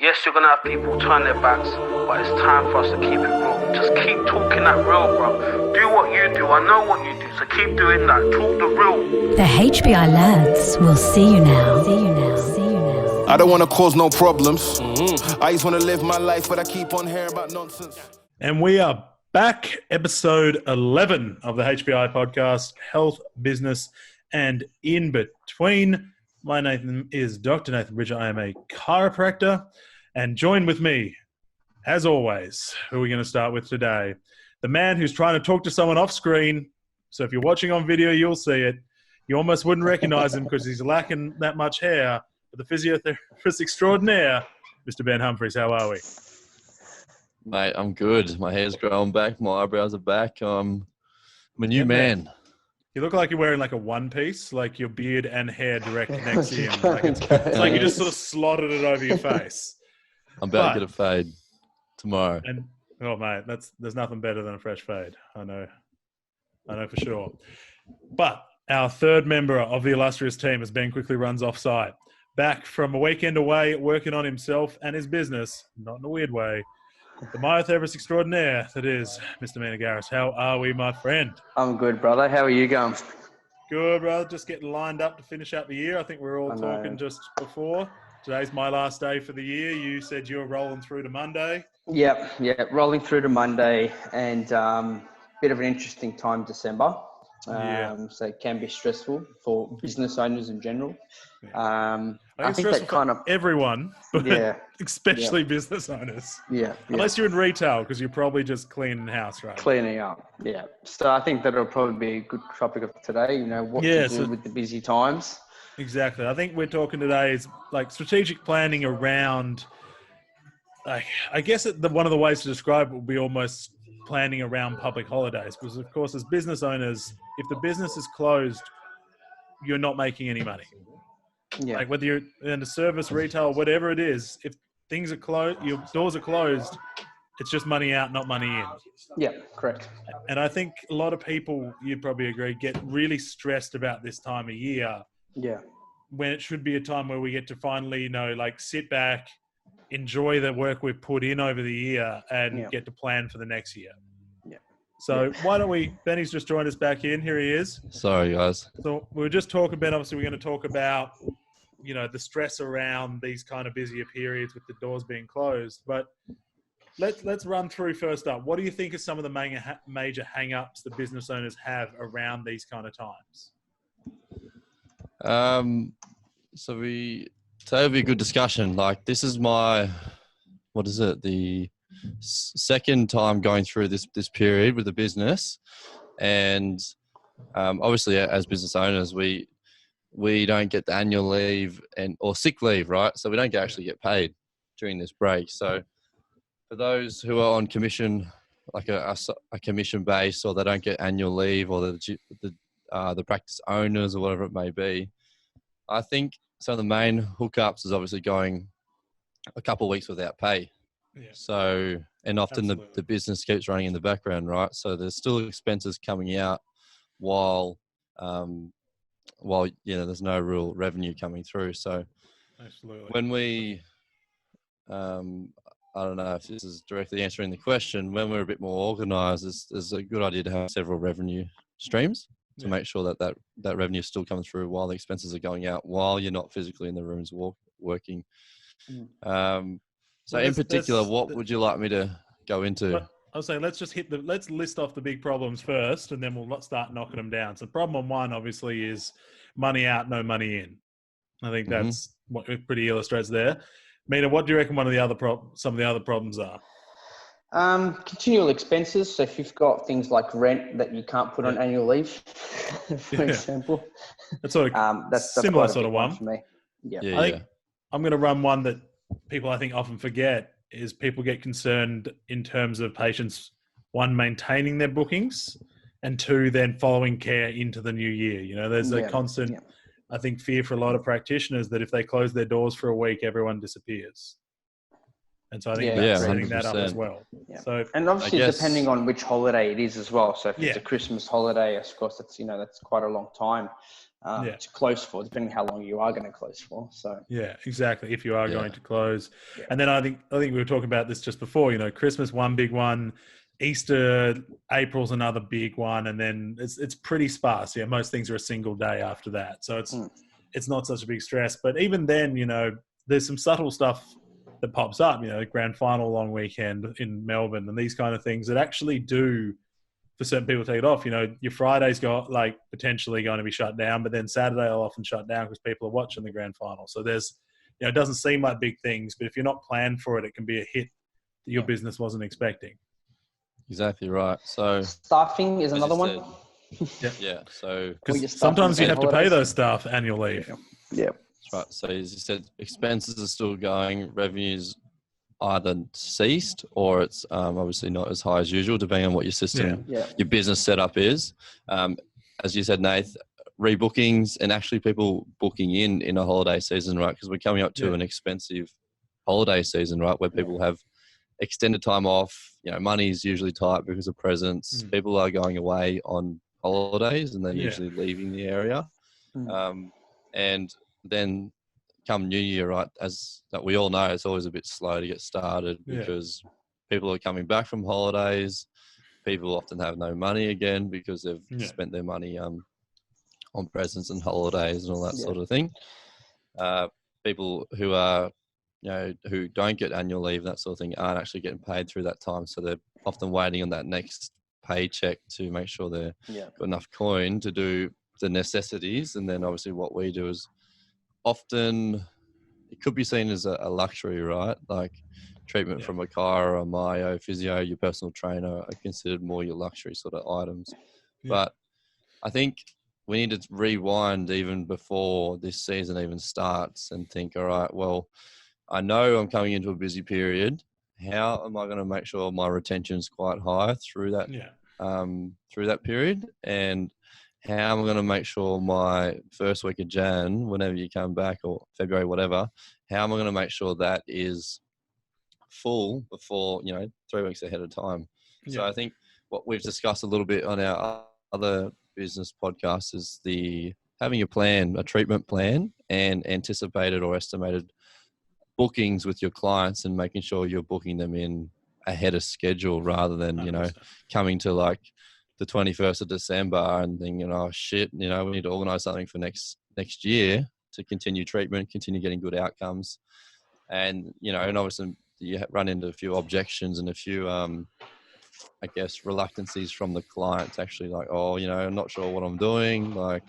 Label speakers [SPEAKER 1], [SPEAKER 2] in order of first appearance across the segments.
[SPEAKER 1] Yes, you're going to have people turn their backs, but it's time for us to keep it real. Just keep talking that real, bro. Do what you do. I know what you do, so keep doing that. Talk the real.
[SPEAKER 2] The HBI lads will see you now. See you now. See you now.
[SPEAKER 3] I don't want to cause no problems. I just want to live my life, but I keep on hearing about nonsense.
[SPEAKER 4] And we are back, episode 11 of the HBI podcast, Health, Business, and In Between. My name is Dr. Nathan Bridger. I am a chiropractor. And join with me, as always, who are we going to start with today? The man who's trying to talk to someone off screen. So if you're watching on video, you'll see it. You almost wouldn't recognize him because he's lacking that much hair. But the physiotherapist extraordinaire, Mr. Ben Humphries, how are we?
[SPEAKER 5] Mate, I'm good. My hair's growing back. My eyebrows are back. I'm a new man.
[SPEAKER 4] You look like you're wearing like a one piece, like your beard and hair direct next to you. Like it's like you just sort of slotted it over your face.
[SPEAKER 5] I'm about to get a fade tomorrow.
[SPEAKER 4] And oh mate, there's nothing better than a fresh fade. I know for sure. But our third member of the illustrious team, as Ben quickly runs off site, back from a weekend away, working on himself and his business, not in a weird way. The myotherapist extraordinaire that is Mr. Mina Garris. How are we, my friend?
[SPEAKER 6] I'm good, brother. How are you going?
[SPEAKER 4] Good, brother. Just getting lined up to finish out the year. I think we were all talking just before. Today's my last day for the year. You said you were rolling through to Monday.
[SPEAKER 6] Yep. Rolling through to Monday, and bit of an interesting time, December. So it can be stressful for business owners in general.
[SPEAKER 4] I think that kind of everyone, but especially business owners.
[SPEAKER 6] Yeah.
[SPEAKER 4] Unless you're in retail, because you're probably just cleaning house, right?
[SPEAKER 6] Cleaning up. Yeah. So I think that'll probably be a good topic of today. You know, what to do with the busy times.
[SPEAKER 4] Exactly. I think we're talking today is like strategic planning around. I guess one of the ways to describe it will be almost planning around public holidays, because of course, as business owners, if the business is closed, you're not making any money.
[SPEAKER 6] Yeah.
[SPEAKER 4] Like whether you're in a service, retail, whatever it is, if things are closed, your doors are closed, it's just money out, not money in.
[SPEAKER 6] Yeah, correct.
[SPEAKER 4] And I think a lot of people, you'd probably agree, get really stressed about this time of year.
[SPEAKER 6] Yeah.
[SPEAKER 4] When it should be a time where we get to finally, sit back, enjoy the work we've put in over the year and get to plan for the next year.
[SPEAKER 6] Yeah.
[SPEAKER 4] So why don't Benny's just joined us back in. Here he is.
[SPEAKER 5] Sorry, guys.
[SPEAKER 4] So we were just talking, Ben, obviously we're going to talk about, the stress around these kind of busier periods with the doors being closed. But let's run through first up. What do you think are some of the major hang-ups the business owners have around these kind of times?
[SPEAKER 5] Today will be a good discussion. Like, this is the second time going through this period with the business. And obviously, as business owners, we don't get the annual leave or sick leave, right? So we don't actually get paid during this break. So for those who are on commission, like a commission base, or they don't get annual leave, or the practice owners or whatever it may be, I think some of the main hookups is obviously going a couple of weeks without pay.
[SPEAKER 4] Yeah.
[SPEAKER 5] So, and often the business keeps running in the background, right? So there's still expenses coming out while there's no real revenue coming through. So
[SPEAKER 4] absolutely.
[SPEAKER 5] When we, I don't know if this is directly answering the question, when we're a bit more organized, it's a good idea to have several revenue streams to make sure that revenue is still coming through while the expenses are going out, while you're not physically in the rooms working. So in particular, what would you like me to go into?
[SPEAKER 4] I'll say let's list off the big problems first, and then we'll start knocking them down. So problem one, obviously, is money out, no money in. I think that's what it pretty illustrates there. Mina, what do you reckon some of the other problems are?
[SPEAKER 6] Continual expenses. So if you've got things like rent that you can't put on annual leave, for example,
[SPEAKER 4] that's sort of that's similar sort of one
[SPEAKER 6] for me.
[SPEAKER 4] I think I'm going to run one that people I think often forget is people get concerned in terms of patients, one, maintaining their bookings, and two, then following care into the new year. There's a constant, I think, fear for a lot of practitioners that if they close their doors for a week, everyone disappears. And so I think that's setting that up as well.
[SPEAKER 6] Yeah.
[SPEAKER 4] So,
[SPEAKER 6] and obviously depending on which holiday it is as well. So if it's a Christmas holiday, of course, that's quite a long time.
[SPEAKER 4] Yeah.
[SPEAKER 6] to close for, depending how long you are going to close for. So
[SPEAKER 4] Yeah, exactly. If you are
[SPEAKER 5] Yeah.
[SPEAKER 4] going to close,
[SPEAKER 6] Yeah.
[SPEAKER 4] and then I think we were talking about this just before. Christmas one big one, Easter, April's another big one, and then it's pretty sparse. Yeah, most things are a single day after that, so it's not such a big stress. But even then, there's some subtle stuff that pops up. Grand final long weekend in Melbourne and these kind of things that actually do. For certain people, take it off. Your Friday's got potentially going to be shut down, but then Saturday will often shut down because people are watching the grand final. So there's, it doesn't seem like big things, but if you're not planned for it, it can be a hit that your business wasn't expecting.
[SPEAKER 5] Exactly right. So
[SPEAKER 6] staffing is
[SPEAKER 5] as
[SPEAKER 6] another
[SPEAKER 5] you
[SPEAKER 6] one.
[SPEAKER 5] said, yeah. So
[SPEAKER 4] Because sometimes you have to pay
[SPEAKER 6] holidays.
[SPEAKER 4] those staff annual leave.
[SPEAKER 6] Yeah.
[SPEAKER 5] that's right. So as you said, expenses are still going. Revenues either ceased or it's obviously not as high as usual, depending on what your system,
[SPEAKER 6] Yeah.
[SPEAKER 5] your business setup is. As you said, Nath, rebookings and actually people booking in a holiday season, right? Because we're coming up to an expensive holiday season, right? Where people have extended time off. Money is usually tight because of presents. People are going away on holidays and they're usually leaving the area. And then come New Year, right, as that we all know, it's always a bit slow to get started because people are coming back from holidays. People often have no money again because they've spent their money on presents and holidays and all that sort of thing. People who are, who don't get annual leave, that sort of thing, aren't actually getting paid through that time. So they're often waiting on that next paycheck to make sure they've got enough coin to do the necessities. And then obviously what we do is often it could be seen as a luxury, right? Like treatment from a chiro, a myo, physio, your personal trainer are considered more your luxury sort of items. But I think we need to rewind even before this season even starts and think, all right, well, I know I'm coming into a busy period. How am I going to make sure my retention is quite high through that period? And how am I going to make sure my first week of Jan, whenever you come back, or February, whatever, how am I going to make sure that is full before, 3 weeks ahead of time? So I think what we've discussed a little bit on our other business podcast is having a plan, a treatment plan, and anticipated or estimated bookings with your clients and making sure you're booking them in ahead of schedule rather than,
[SPEAKER 4] 100%.
[SPEAKER 5] coming to the 21st of December and thinking, oh shit, we need to organize something for next year to continue treatment, continue getting good outcomes. And, and obviously you run into a few objections and a few, I guess, reluctancies from the clients actually oh, I'm not sure what I'm doing. I'm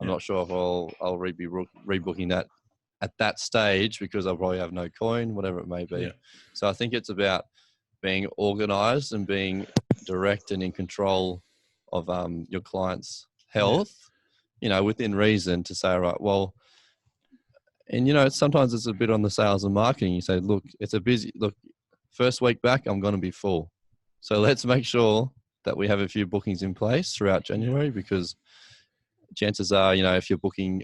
[SPEAKER 5] not sure if I'll be rebooking that at that stage because I'll probably have no coin, whatever it may be.
[SPEAKER 4] Yeah.
[SPEAKER 5] So I think it's about being organized and being direct and in control of your client's health, within reason to say, all right, well, and sometimes it's a bit on the sales and marketing. You say, look, first week back, I'm going to be full. So let's make sure that we have a few bookings in place throughout January because chances are, if you're booking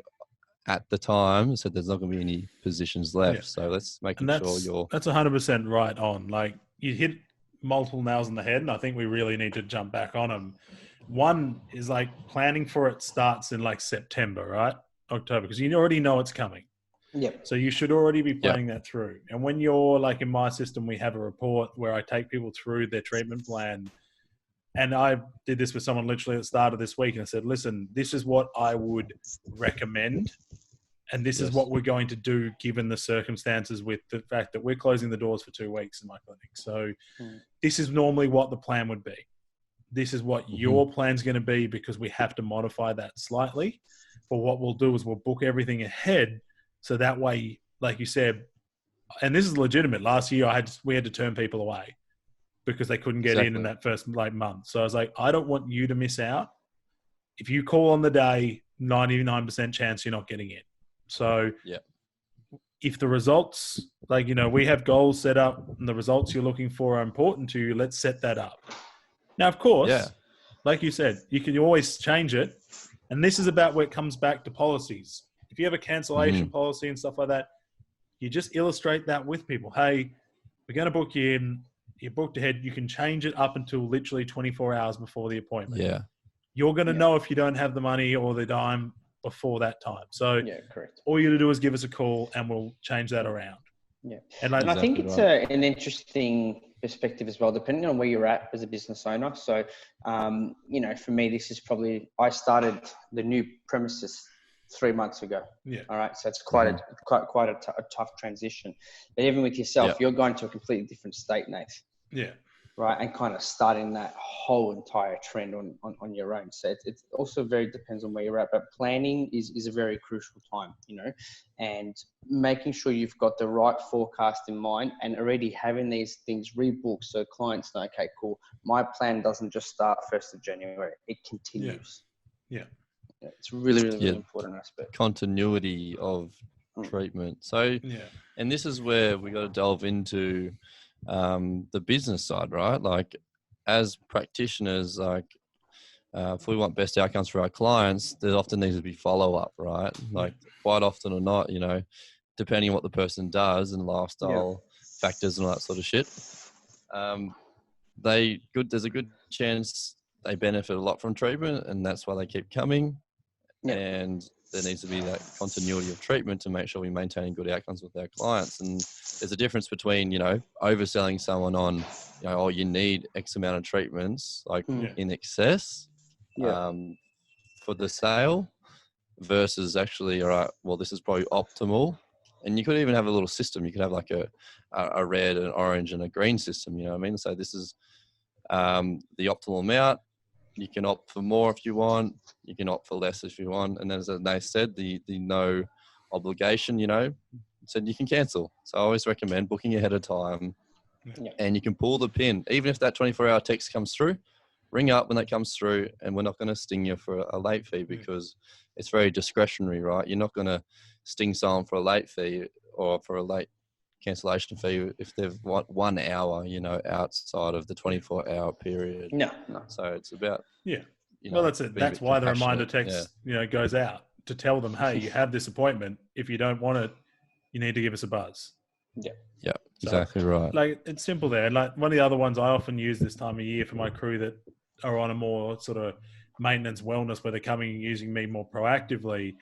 [SPEAKER 5] at the time, so there's not going to be any positions left.
[SPEAKER 4] Yeah.
[SPEAKER 5] So let's make sure
[SPEAKER 4] that's 100% right on. You hit multiple nails on the head, and I think we really need to jump back on them. One is planning for it starts in September, right? October, because you already know it's coming.
[SPEAKER 6] Yep.
[SPEAKER 4] So you should already be planning that through. And when you're in my system, we have a report where I take people through their treatment plan. And I did this with someone literally at the start of this week. And I said, listen, this is what I would recommend. And this is what we're going to do given the circumstances with the fact that we're closing the doors for 2 weeks in my clinic. So this is normally what the plan would be. This is what your plan's going to be because we have to modify that slightly. But what we'll do is we'll book everything ahead. So that way, like you said, and this is legitimate. Last year, we had to turn people away because they couldn't get in that first month. So I was like, I don't want you to miss out. If you call on the day, 99% chance you're not getting in. So if the results, we have goals set up and the results you're looking for are important to you, let's set that up. Now, of course, like you said, you can always change it. And this is about where it comes back to policies. If you have a cancellation policy and stuff like that, you just illustrate that with people. Hey, we're going to book you in. You're booked ahead. You can change it up until literally 24 hours before the appointment.
[SPEAKER 5] Yeah.
[SPEAKER 4] You're going to know if you don't have the money or the dime before that time. So
[SPEAKER 6] Yeah, correct.
[SPEAKER 4] all you to do is give us a call and we'll change that around.
[SPEAKER 6] Yeah.
[SPEAKER 4] And like,
[SPEAKER 6] And I think
[SPEAKER 5] Exactly
[SPEAKER 6] it's an interesting perspective as well, depending on where you're at as a business owner. So, for me, this is probably, I started the new premises 3 months ago.
[SPEAKER 4] Yeah.
[SPEAKER 6] All right. So it's quite a tough transition. But even with yourself,
[SPEAKER 5] Yeah.
[SPEAKER 6] you're going to a completely different state, Nath.
[SPEAKER 4] Yeah.
[SPEAKER 6] Right. And kind of starting that whole entire trend on your own. So it also very depends on where you're at, but planning is a very crucial time, and making sure you've got the right forecast in mind and already having these things rebooked. So clients know, okay, cool. My plan doesn't just start 1st of January. It continues.
[SPEAKER 4] Yeah.
[SPEAKER 6] It's really, really,
[SPEAKER 5] Yeah.
[SPEAKER 6] really important aspect.
[SPEAKER 5] Continuity of treatment. So,
[SPEAKER 4] Yeah.
[SPEAKER 5] and this is where we got to delve into the business side, right? Like, as practitioners, like, if we want best outcomes for our clients, there often needs to be follow up, right? Like, quite often or not, depending on what the person does and lifestyle factors and all that sort of shit, there's a good chance they benefit a lot from treatment, and that's why they keep coming.
[SPEAKER 6] Yeah.
[SPEAKER 5] And there needs to be that continuity of treatment to make sure we maintain good outcomes with our clients. And there's a difference between, overselling someone on, oh, you need X amount of treatments, like in excess for the sale, versus actually, all right, well, this is probably optimal. And you could even have a little system. You could have like a red, an orange, and a green system, you know what I mean? So this is the optimal amount. You can opt for more if you want. You can opt for less if you want. And then, as they said, the no obligation, said you can cancel. So I always recommend booking ahead of time.
[SPEAKER 6] Yeah.
[SPEAKER 5] And you can pull the pin. Even if that 24-hour text comes through, ring up when that comes through, and we're not going to sting you for a late fee because it's very discretionary, right? You're not going to sting someone for a late fee or for a late cancellation fee if they've 1 hour, outside of the 24-hour period.
[SPEAKER 6] No.
[SPEAKER 5] So it's about
[SPEAKER 4] Well, that's it.
[SPEAKER 5] being a
[SPEAKER 4] That's
[SPEAKER 5] bit
[SPEAKER 4] why the reminder
[SPEAKER 5] compassionate.
[SPEAKER 4] text, goes out to tell them, hey, you have this appointment. If you don't want it, you need to give us a buzz.
[SPEAKER 5] Yeah, exactly right.
[SPEAKER 4] Like, it's simple there. Like, one of the other ones I often use this time of year for my crew that are on a more sort of maintenance wellness, where they're coming and using me more proactively.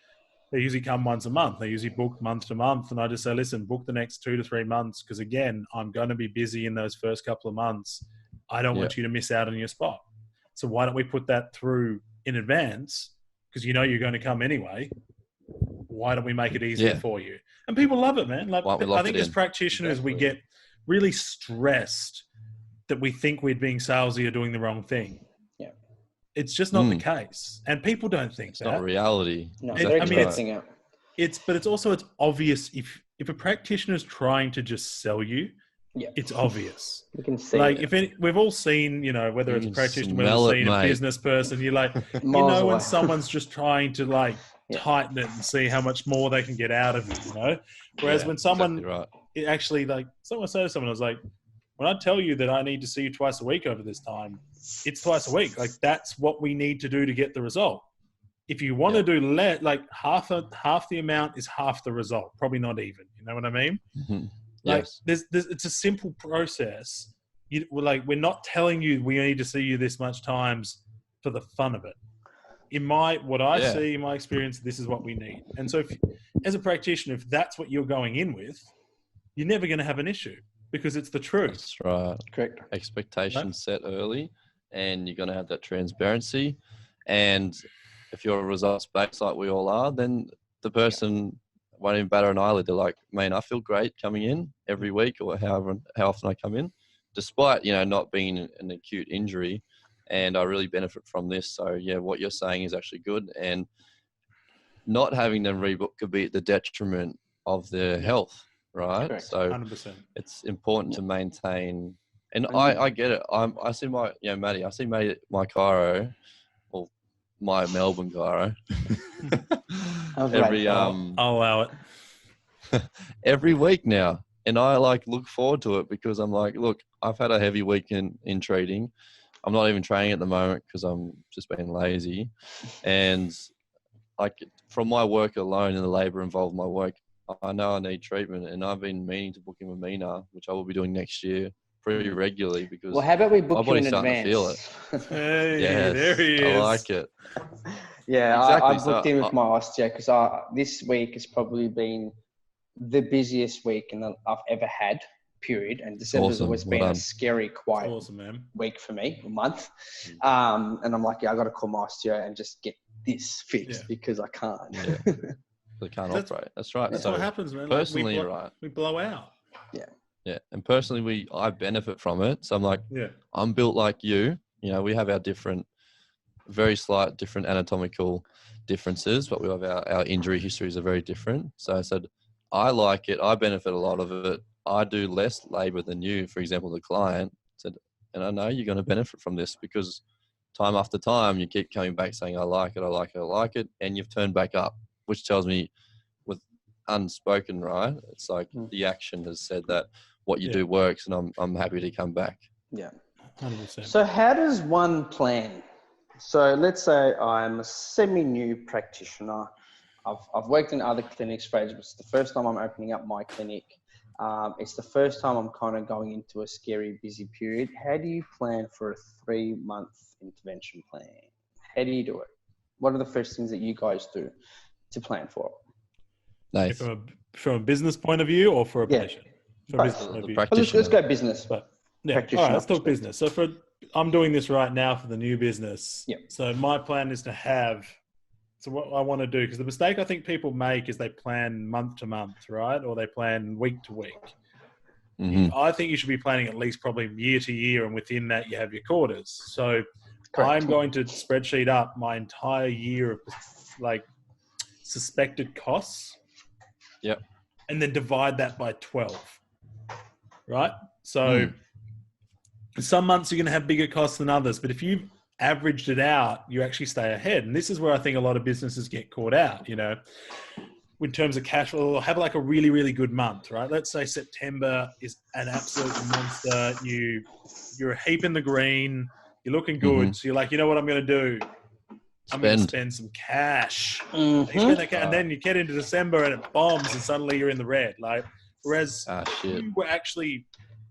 [SPEAKER 4] They usually come once a month. They usually book month to month. And I just say, listen, book the next 2 to 3 months. Because again, I'm going to be busy in those first couple of months. I don't want you to miss out on your spot. So why don't we put that through in advance? Because you're going to come anyway. Why don't we make it easier for you? And people love it, man. Like, I think as practitioners, we get really stressed that we think we're being salesy or doing the wrong thing. Yeah. It's just not the case. And people don't think
[SPEAKER 5] it's not reality.
[SPEAKER 6] No,
[SPEAKER 4] it's also obvious if a practitioner is trying to just sell you, it's obvious.
[SPEAKER 6] You can see
[SPEAKER 4] we've all seen, whether it's a practitioner, whether it's seen a business person, you're like, when someone's just trying to tighten it and see how much more they can get out of you, Whereas when someone actually, someone said to someone, I was like, when I tell you that I need to see you twice a week over this time, it's twice a week. Like, that's what we need to do to get the result. If you want to do half the amount is half the result, probably not even. You know what I mean?
[SPEAKER 5] Mm-hmm.
[SPEAKER 4] Like, it's a simple process. We're not telling you we need to see you this much times for the fun of it. In my experience, this is what we need. And so, as a practitioner, if that's what you're going in with, you're never going to have an issue because it's the truth.
[SPEAKER 5] That's right.
[SPEAKER 6] Correct.
[SPEAKER 5] Expectations set early, and you're going to have that transparency. And if you're results based like we all are, then the person won't even batter an eyelid. They're like, man, I feel great coming in every week or how often I come in, despite, not being an acute injury. And I really benefit from this. So, what you're saying is actually good. And not having them rebook could be at the detriment of their health, right?
[SPEAKER 4] Correct.
[SPEAKER 5] So
[SPEAKER 4] 100%.
[SPEAKER 5] it's important to maintain. And I get it. I see my, Matty, I see Matty, my chiro, or my Melbourne chiro.
[SPEAKER 4] I'll allow it.
[SPEAKER 5] Every week now. And I look forward to it because I'm like, look, I've had a heavy week in treating. I'm not even training at the moment because I'm just being lazy. And from my work alone and the labor involved in my work, I know I need treatment, and I've been meaning to book in with Mina, which I will be doing next year pretty regularly because
[SPEAKER 6] how about we book
[SPEAKER 5] my
[SPEAKER 6] you in
[SPEAKER 5] body's starting
[SPEAKER 6] advance?
[SPEAKER 5] to feel it.
[SPEAKER 4] Hey,
[SPEAKER 5] Yes,
[SPEAKER 4] there he is.
[SPEAKER 5] I like it.
[SPEAKER 6] Yeah,
[SPEAKER 5] Exactly.
[SPEAKER 6] I
[SPEAKER 5] So
[SPEAKER 6] booked in with my osteo because this week has probably been the busiest week I've ever had, period. And December's
[SPEAKER 5] awesome.
[SPEAKER 6] always
[SPEAKER 5] Well
[SPEAKER 6] been a
[SPEAKER 5] done.
[SPEAKER 6] scary, quiet
[SPEAKER 4] Awesome, man.
[SPEAKER 6] week for me, a month. And I'm like, yeah, I got to call my osteo and just get this fixed because I can't.
[SPEAKER 5] Yeah. They can't
[SPEAKER 4] That's-
[SPEAKER 5] operate. That's right.
[SPEAKER 4] That's
[SPEAKER 5] so
[SPEAKER 4] what happens, man.
[SPEAKER 5] personally,
[SPEAKER 4] like,
[SPEAKER 5] right.
[SPEAKER 4] we blow out.
[SPEAKER 5] Yeah. And personally, I benefit from it. So I'm like,
[SPEAKER 4] Yeah.
[SPEAKER 5] I'm built like you. You know, we have our very slight different anatomical differences, but we have our injury histories are very different. So I said, I like it. I benefit a lot of it. I do less labor than you, for example, the client said, and I know you're going to benefit from this because time after time, you keep coming back saying, I like it, I like it, I like it. And you've turned back up, which tells me with unspoken, right? It's like the action has said that what you do works and I'm happy to come back.
[SPEAKER 6] Yeah.
[SPEAKER 4] 100%.
[SPEAKER 6] So how does one plan? So let's say I'm a semi-new practitioner. I've worked in other clinics for ages, but it's the first time I'm opening up my clinic. It's the first time I'm kind of going into a scary, busy period. How do you plan for a 3-month intervention plan? How do you do it? What are the first things that you guys do to plan for it?
[SPEAKER 5] Nice.
[SPEAKER 4] From a business point of view or for a patient? From a
[SPEAKER 6] Both.
[SPEAKER 4] business point of
[SPEAKER 5] The
[SPEAKER 4] view.
[SPEAKER 5] practitioner.
[SPEAKER 6] Let's go business.
[SPEAKER 4] But yeah, all
[SPEAKER 6] Practitioner
[SPEAKER 4] right, let's talk
[SPEAKER 6] perspective.
[SPEAKER 4] business. So I'm doing this right now for the new business.
[SPEAKER 6] Yeah.
[SPEAKER 4] So my plan is to have, so what I want to do, because the mistake I think people make is they plan month to month, right? Or they plan week to week.
[SPEAKER 5] Mm-hmm.
[SPEAKER 4] I think you should be planning at least probably year to year, and within that you have your quarters. So
[SPEAKER 6] Correct.
[SPEAKER 4] I'm going to spreadsheet up my entire year of like suspected costs.
[SPEAKER 5] Yep.
[SPEAKER 4] And then divide that by 12. Right? So some months you're going to have bigger costs than others, but if you've averaged it out, you actually stay ahead. And this is where I think a lot of businesses get caught out, you know, in terms of cash flow. Have like a really, really good month, right? Let's say September is an absolute monster. You're a heap in the green. You're looking good. So you're like, you know what I'm going to do? I'm going to spend some cash. You spend that cash, and then you get into December and it bombs and suddenly you're in the red. Like, whereas you were actually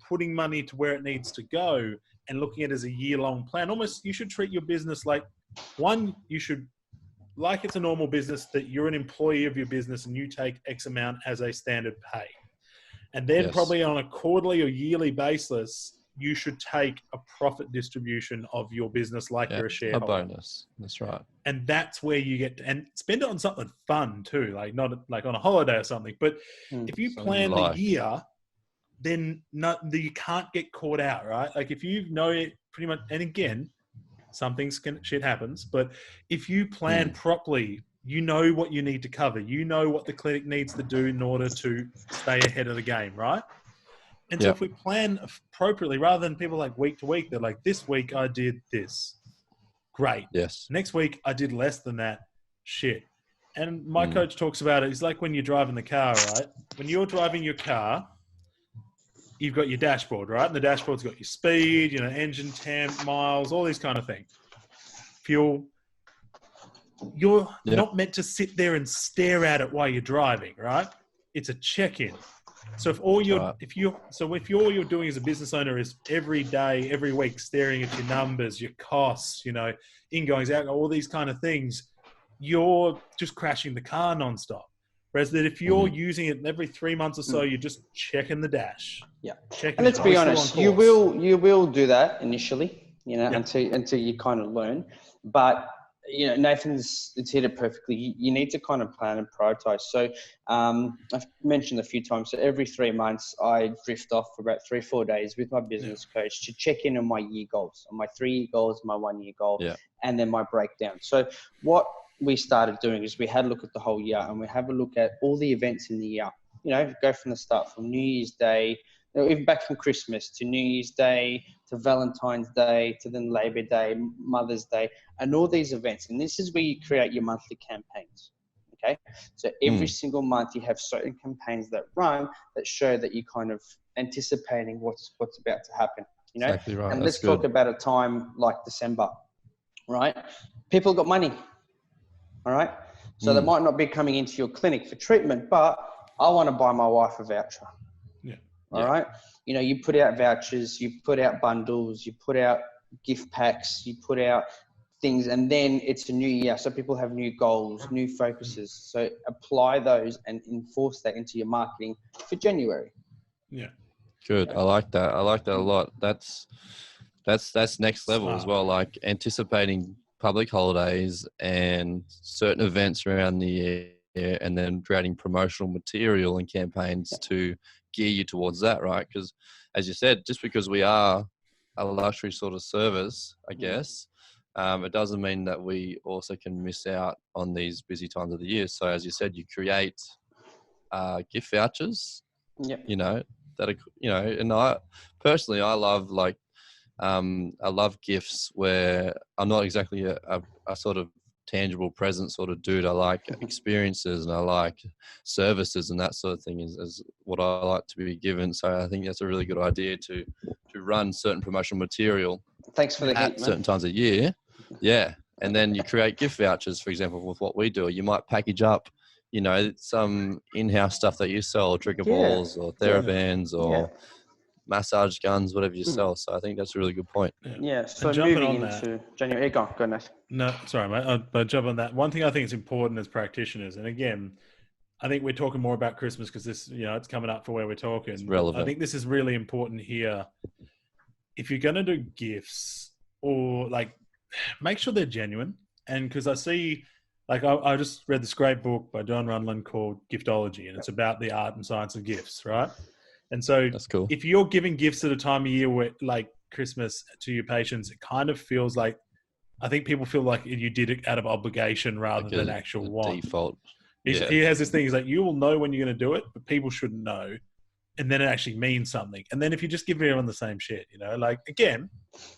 [SPEAKER 4] putting money to where it needs to go and looking at it as a year-long plan. Almost, you should treat your business like like it's a normal business, that you're an employee of your business and you take X amount as a standard pay. And then probably on a quarterly or yearly basis, you should take a profit distribution of your business like you're a shareholder.
[SPEAKER 5] A bonus. That's right.
[SPEAKER 4] And that's where you get to, and spend it on something fun too, like not like on a holiday or something. But if you plan the year, then you can't get caught out, right? Like if you know it pretty much, and again, shit happens, but if you plan properly, you know what you need to cover. You know what the clinic needs to do in order to stay ahead of the game, right? And so if we plan appropriately, rather than people like week to week, they're like, this week I did this. Great.
[SPEAKER 5] Yes.
[SPEAKER 4] Next week I did less than that. Shit. And my coach talks about it. It's like when you're driving the car, right? When you're driving your car, you've got your dashboard, right? And the dashboard's got your speed, you know, engine temp, miles, all these kind of things. Fuel. You're not meant to sit there and stare at it while you're driving, right? It's a check-in. So if all you're doing as a business owner is every day, every week, staring at your numbers, your costs, you know, ingoings, outgoings, all these kind of things, you're just crashing the car nonstop. Whereas that if you're using it every 3 months or so, you're just checking the dash.
[SPEAKER 6] Yeah.
[SPEAKER 4] Checking
[SPEAKER 6] And let's be honest, you will do that initially, you know, until you kind of learn. But you know, Nathan's hit it perfectly. You need to kind of plan and prioritize. So I've mentioned a few times, so every 3 months I drift off for about 3-4 days with my business coach to check in on my year goals, on my 3-year goals, my 1-year goal, and then my breakdown. So what we started doing is we had a look at the whole year and we have a look at all the events in the year. You know, go from the start, from New Year's Day, you know, even back from Christmas to New Year's Day, to Valentine's Day, to then Labor Day, Mother's Day, and all these events. And this is where you create your monthly campaigns. Okay. So every single month you have certain campaigns that run that show that you're kind of anticipating what's about to happen, you know?
[SPEAKER 5] Exactly right.
[SPEAKER 6] And let's talk about a time like December, right? People got money. All right. So they might not be coming into your clinic for treatment, but I want to buy my wife a voucher. All right. You know, you put out vouchers, you put out bundles, you put out gift packs, you put out things, and then it's a new year, so people have new goals, new focuses. So apply those and enforce that into your marketing for January.
[SPEAKER 4] Yeah.
[SPEAKER 5] Good. I like that. I like that a lot. That's next level as
[SPEAKER 4] Smart.
[SPEAKER 5] well. Like anticipating public holidays and certain events around the year, and then creating promotional material and campaigns to gear you towards that, right? Because as you said, just because we are a luxury sort of service, I guess, it doesn't mean that we also can miss out on these busy times of the year. So as you said, you create gift vouchers, you know, that are, you know, and I personally, I love I love gifts where I'm not exactly a sort of tangible present sort of dude. I like experiences and I like services, and that sort of thing is what I like to be given. So I think that's a really good idea to run certain promotional material
[SPEAKER 6] Thanks for the hint,
[SPEAKER 5] at certain times of year. Yeah. And then you create gift vouchers, for example, with what we do. You might package up, you know, some in-house stuff that you sell, trigger balls or TheraBands or massage guns, whatever you sell. So I think that's a really good point.
[SPEAKER 6] Yeah. So
[SPEAKER 4] And jumping
[SPEAKER 6] moving
[SPEAKER 4] on
[SPEAKER 6] into January, go Nath.
[SPEAKER 4] No, sorry, mate. But jump on that. One thing I think is important as practitioners, and again, I think we're talking more about Christmas because this, you know, it's coming up for where we're talking.
[SPEAKER 5] It's relevant.
[SPEAKER 4] I think this is really important here. If you're going to do gifts, or like, make sure they're genuine. And because I see, like, I just read this great book by John Runland called Giftology, and it's about the art and science of gifts, right? And so
[SPEAKER 5] That's cool.
[SPEAKER 4] if you're giving gifts at a time of year where, like Christmas, to your patients, it kind of feels like, I think people feel like you did it out of obligation rather
[SPEAKER 5] Like
[SPEAKER 4] than
[SPEAKER 5] a
[SPEAKER 4] actual want.
[SPEAKER 5] default.
[SPEAKER 4] He has this thing, he's like, you will know when you're going to do it, but people shouldn't know. And then it actually means something. And then if you just give everyone the same shit, you know, like, again,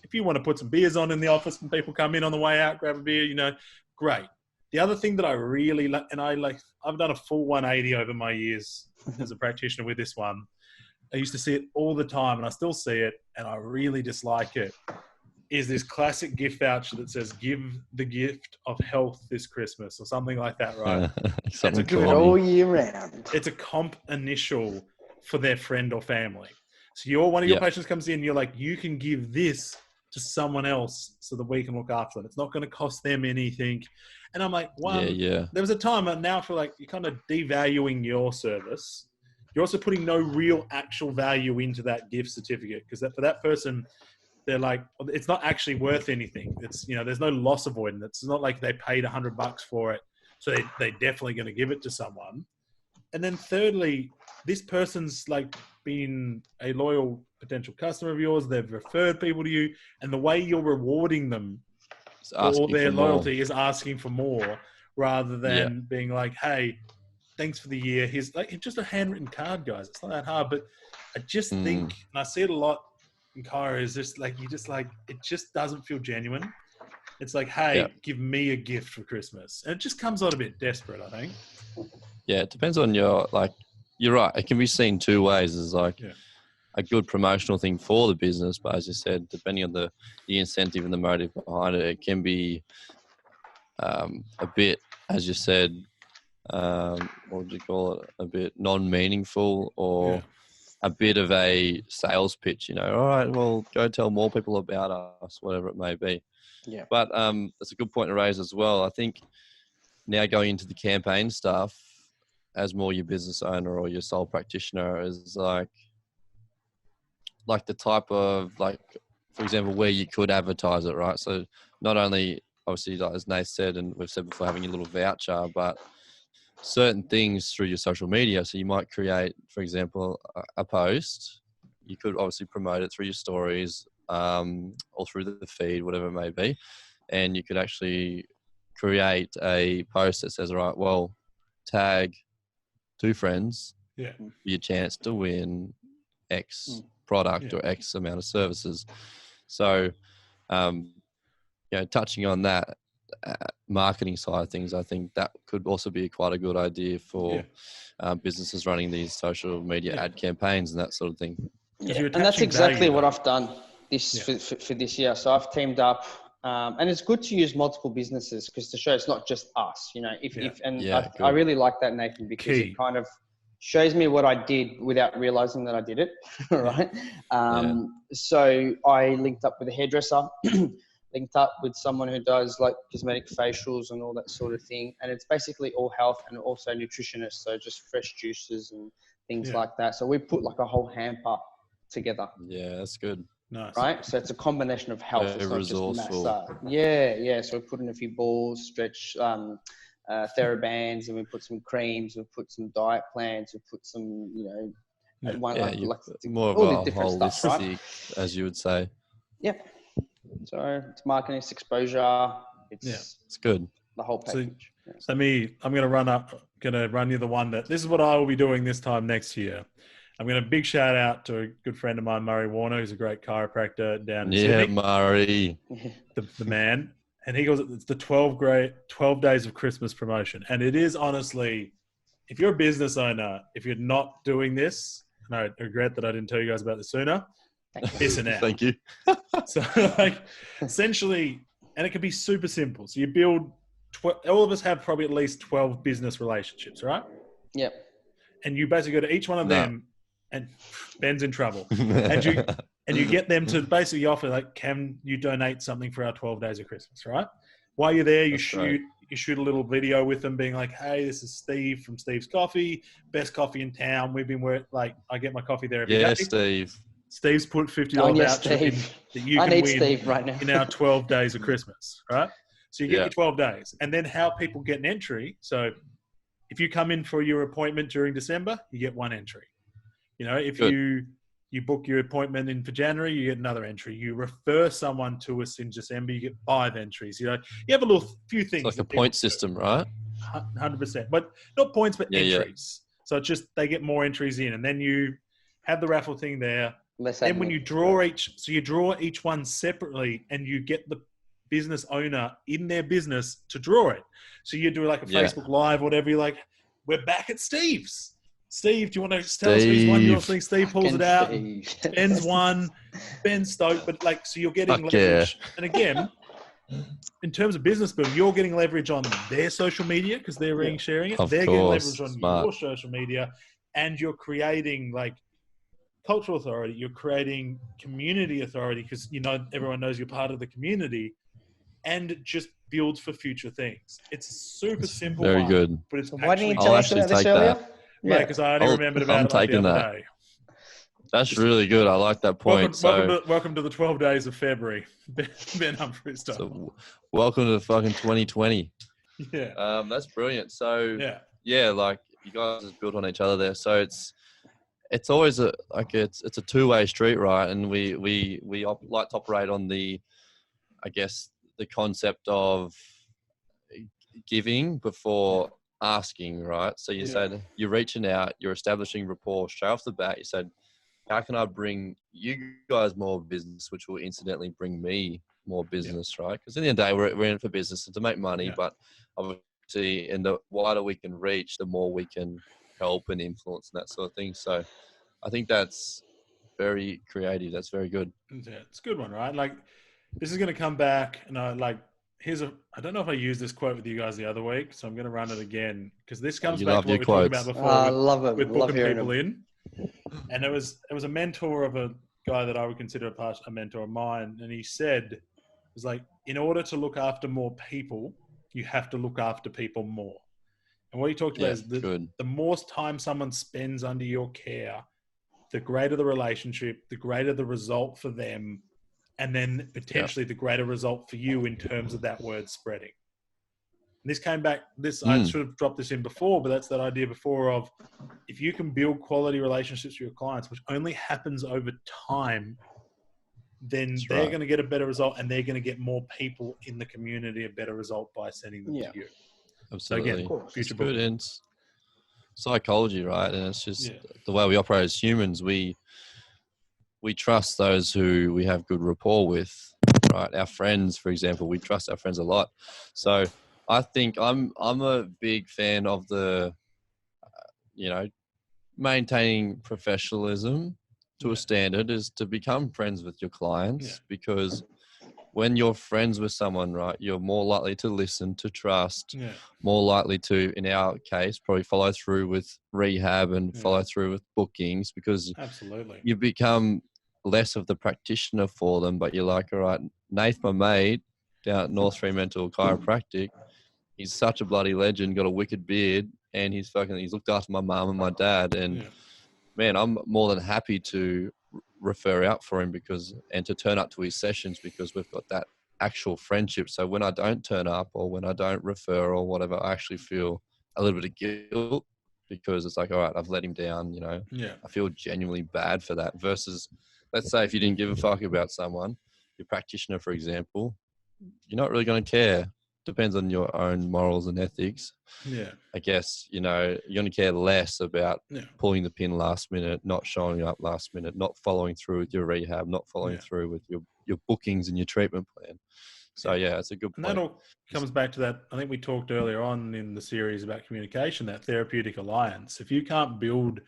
[SPEAKER 4] if you want to put some beers on in the office and people come in on the way out, grab a beer, you know, great. The other thing that I really like, and I've done a full 180 over my years as a practitioner with this one. I used to see it all the time, and I still see it, and I really dislike it, is this classic gift voucher that says, give the gift of health this Christmas, or something like that, right?
[SPEAKER 5] Something
[SPEAKER 4] That's a good
[SPEAKER 5] corny.
[SPEAKER 6] All year round.
[SPEAKER 4] It's a comp initial for their friend or family. So one of your patients comes in, you're like, you can give this to someone else so that we can look after them. It's not going to cost them anything. And I'm like, there was a time, and now I feel like you're kind of devaluing your service. You're also putting no real actual value into that gift certificate, because for that person, they're like, it's not actually worth anything. It's, you know, there's no loss avoidance. It's not like they paid $100 for it, so they're definitely going to give it to someone. And then thirdly, this person's like been a loyal potential customer of yours. They've referred people to you, and the way you're rewarding them for their loyalty is asking for more, rather than being like, hey, thanks for the year. Here's like just a handwritten card, guys. It's not that hard, but I just think, and I see it a lot in Cairo, is just like, it just doesn't feel genuine. It's like, hey, give me a gift for Christmas. And it just comes out a bit desperate, I think.
[SPEAKER 5] Yeah, it depends on your, like, you're right. It can be seen two ways. As like a good promotional thing for the business, but as you said, depending on the incentive and the motive behind it, it can be a bit, as you said, what would you call it? A bit non-meaningful, or a bit of a sales pitch, you know, all right, well, go tell more people about us, whatever it may be.
[SPEAKER 6] Yeah.
[SPEAKER 5] But that's a good point to raise as well. I think now going into the campaign stuff, as more your business owner or your sole practitioner, is like the type of, like, for example, where you could advertise it, right? So not only, obviously, like as Nate said, and we've said before, having a little voucher, but certain things through your social media. So you might create, for example, a post. You could obviously promote it through your stories or through the feed, whatever it may be. And you could actually create a post that says, all right, well, tag 2 friends for your chance to win X product or X amount of services. So, you know, touching on that marketing side of things, I think that could also be quite a good idea for businesses running these social media ad campaigns and that sort of thing.
[SPEAKER 6] Yeah. And that's exactly what I've done for this year. So I've teamed up, and it's good to use multiple businesses, because to show it's not just us, you know, I really like that, Nathan, because it kind of shows me what I did without realizing that I did it. Right. So I linked up with a hairdresser. linked up with someone who does like cosmetic facials and all that sort of thing. And it's basically all health and also nutritionists. So just fresh juices and things like that. So we put like a whole hamper together.
[SPEAKER 5] Yeah, that's good.
[SPEAKER 4] Nice.
[SPEAKER 6] Right. So it's a combination of health.
[SPEAKER 5] Very
[SPEAKER 6] It's not
[SPEAKER 5] resourceful.
[SPEAKER 6] just massage. Yeah. So we put in a few balls, stretch, TheraBands, and we put some creams, we put some diet plans, we put some, one
[SPEAKER 5] Yeah,
[SPEAKER 6] like
[SPEAKER 5] more of
[SPEAKER 6] all the
[SPEAKER 5] a
[SPEAKER 6] different stuff, right?
[SPEAKER 5] holistic, as you would say.
[SPEAKER 6] Yep. So it's marketing, it's exposure, it's
[SPEAKER 5] It's good.
[SPEAKER 6] the whole
[SPEAKER 4] So-
[SPEAKER 6] package. Yeah.
[SPEAKER 4] So I'm going to run you the one that this is what I will be doing this time next year. I'm going to big shout out to a good friend of mine, Murray Warner, who's a great chiropractor down in
[SPEAKER 5] Yeah,
[SPEAKER 4] Sydney,
[SPEAKER 5] Murray.
[SPEAKER 4] the man. And he goes, it's the 12 days of Christmas promotion. And it is honestly, if you're a business owner, if you're not doing this, and I regret that I didn't tell you guys about this sooner, missing out.
[SPEAKER 5] Thank you.
[SPEAKER 4] So like essentially, and it can be super simple. So you build, all of us have probably at least 12 business relationships, right?
[SPEAKER 6] Yep.
[SPEAKER 4] And you basically go to each one of
[SPEAKER 5] No.
[SPEAKER 4] them, and Ben's in trouble. And you get them to basically offer, like, can you donate something for our 12 days of Christmas, right? While you're there, you shoot a little video with them being like, hey, this is Steve from Steve's Coffee, best coffee in town. We've been I get my coffee there every day.
[SPEAKER 5] Yeah, Steve.
[SPEAKER 4] Steve's put $50
[SPEAKER 6] Oh, yes,
[SPEAKER 4] voucher in
[SPEAKER 6] Steve.
[SPEAKER 4] that you
[SPEAKER 6] I
[SPEAKER 4] can
[SPEAKER 6] need
[SPEAKER 4] win
[SPEAKER 6] Steve right now.
[SPEAKER 4] in our 12 days of Christmas, right? So you get
[SPEAKER 5] Yeah.
[SPEAKER 4] your 12 days. And then how people get an entry. So if you come in for your appointment during December, you get one entry. If
[SPEAKER 5] Good.
[SPEAKER 4] you book your appointment in for January, you get another entry. You refer someone to us in December, you get 5 entries. You have a few things.
[SPEAKER 5] It's like a
[SPEAKER 4] that people
[SPEAKER 5] point
[SPEAKER 4] do.
[SPEAKER 5] system, right?
[SPEAKER 4] 100%. But not points, but
[SPEAKER 5] Yeah.
[SPEAKER 4] entries. So it's just they get more entries in. And then you have the raffle thing there. Then when you draw you draw each one separately and you get the business owner in their business to draw it. So you do like a
[SPEAKER 5] Yeah.
[SPEAKER 4] Facebook Live, whatever. You're like, we're back at Steve's. Steve, do you want to tell us who's won your thing? Steve pulls it out. Ben's won. Ben's stoked. But so you're getting
[SPEAKER 5] Fuck yeah.
[SPEAKER 4] leverage. And again, in terms of business building, you're getting leverage on their social media because they're sharing it.
[SPEAKER 5] Of
[SPEAKER 4] They're
[SPEAKER 5] course,
[SPEAKER 4] getting leverage on
[SPEAKER 5] smart.
[SPEAKER 4] your social media. And you're creating cultural authority. You're creating community authority because everyone knows you're part of the community, and it just builds for future things. It's a super simple.
[SPEAKER 5] Very
[SPEAKER 4] one,
[SPEAKER 5] good.
[SPEAKER 4] But it's
[SPEAKER 6] Why didn't you
[SPEAKER 5] I'll
[SPEAKER 6] tell us
[SPEAKER 5] actually
[SPEAKER 6] about this
[SPEAKER 5] take
[SPEAKER 6] earlier?
[SPEAKER 5] that.
[SPEAKER 4] because I only remembered about
[SPEAKER 5] I'm
[SPEAKER 4] it like the
[SPEAKER 5] taking
[SPEAKER 4] other
[SPEAKER 5] that.
[SPEAKER 4] day.
[SPEAKER 5] That's really good. I like that point.
[SPEAKER 4] Welcome to the 12 days of February. Ben Humphries style.
[SPEAKER 5] So welcome to fucking 2020.
[SPEAKER 4] Yeah.
[SPEAKER 5] That's brilliant. So
[SPEAKER 4] Yeah.
[SPEAKER 5] you guys have built on each other there. So it's always it's a two-way street, right? And we like to operate on the concept of giving before asking, right? So you said you're reaching out, you're establishing rapport straight off the bat. You said, how can I bring you guys more business, which will incidentally bring me more business, right? Because at the end of the day, we're in it for business and to make money, but obviously, and the wider we can reach, the more we can help and influence and that sort of thing. So I think that's very creative. That's very good.
[SPEAKER 4] Yeah, it's a good one, right? This is going to come back, and I don't know if I used this quote with you guys the other week, so I'm going to run it again because this comes
[SPEAKER 5] You
[SPEAKER 4] back
[SPEAKER 5] love
[SPEAKER 4] to what we
[SPEAKER 5] your
[SPEAKER 4] were talking about
[SPEAKER 5] quotes.
[SPEAKER 4] before.
[SPEAKER 6] I love it.
[SPEAKER 4] With
[SPEAKER 6] Love
[SPEAKER 4] booking
[SPEAKER 6] hearing
[SPEAKER 4] people
[SPEAKER 6] them.
[SPEAKER 4] in, and it was a mentor of a guy that I would consider a mentor of mine, and he said, it was like, in order to look after more people, you have to look after people more. And what he talked about is the more time someone spends under your care, the greater the relationship, the greater the result for them, and then potentially the greater result for you in terms of that word spreading. And this came back, I should have dropped this in before, but that's that idea before of if you can build quality relationships with your clients, which only happens over time, then they're going to get a better result and they're going to get more people in the community a better result by sending them to you.
[SPEAKER 5] Absolutely.
[SPEAKER 4] So again, future
[SPEAKER 5] good. And it's psychology, right? And it's just the way we operate as humans. We trust those who we have good rapport with, right? Our friends, for example, we trust our friends a lot. So I think I'm a big fan of the, maintaining professionalism to a standard is to become friends with your clients because when you're friends with someone, right, you're more likely to listen, to trust, more likely to, in our case, probably follow through with rehab and follow through with bookings because
[SPEAKER 4] absolutely
[SPEAKER 5] you become less of the practitioner for them, but you're like, all right, Nath, my mate, down at North Fremantle Chiropractic, he's such a bloody legend, got a wicked beard, and he's looked after my mum and my dad. And
[SPEAKER 4] Yeah.
[SPEAKER 5] man, I'm more than happy to refer out for him and to turn up to his sessions because we've got that actual friendship. So when I don't turn up or when I don't refer or whatever, I actually feel a little bit of guilt because it's like, all right, I've let him down,
[SPEAKER 4] Yeah.
[SPEAKER 5] I feel genuinely bad for that versus, let's say if you didn't give a fuck about someone, your practitioner, for example, you're not really going to care. Depends on your own morals and ethics.
[SPEAKER 4] Yeah.
[SPEAKER 5] I guess, you're going to care less about
[SPEAKER 4] Yeah.
[SPEAKER 5] pulling the pin last minute, not showing up last minute, not following through with your rehab, not following
[SPEAKER 4] Yeah.
[SPEAKER 5] through with your bookings and your treatment plan. So yeah, it's a good
[SPEAKER 4] And
[SPEAKER 5] point.
[SPEAKER 4] that all comes back to that. I think we talked earlier on in the series about communication, that therapeutic alliance. If you can't build